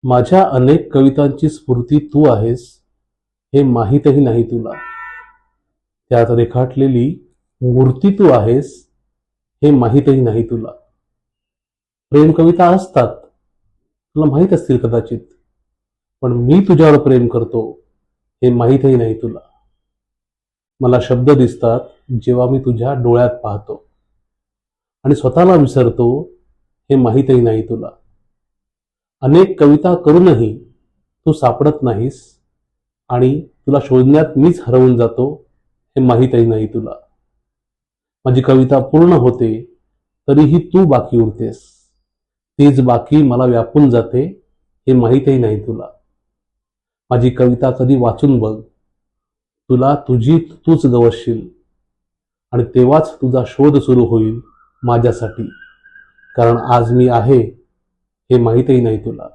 माझ्या अनेक कवितांची स्फूर्ती तू आहेस हे माहीतही नाही तुला. त्यात रेखाटलेली मूर्ती तू आहेस हे माहीतही नाही तुला. प्रेम कविता असतात, तुला माहीत असतील कदाचित, पण मी तुझ्यावर प्रेम करतो हे माहीतही नाही तुला. मला शब्द दिसतात जेव्हा मी तुझ्या डोळ्यात पाहतो आणि स्वतःला विसरतो हे माहीतही नाही तुला. अनेक कविता करूनही तू सापडत नाहीस आणि तुला शोधण्यात मीच हरवून जातो हे माहीतही नाही तुला. माझी कविता पूर्ण होते तरीही तू बाकी उरतेस. तीच बाकी मला व्यापून जाते हे माहीतही नाही तुला. माझी कविता कधी वाचून बघ, तुला तुझी तूच गवसशील आणि तेव्हाच तुझा शोध सुरू होईल माझ्यासाठी, कारण आज मी आहे हे माहीतही नाही तुला.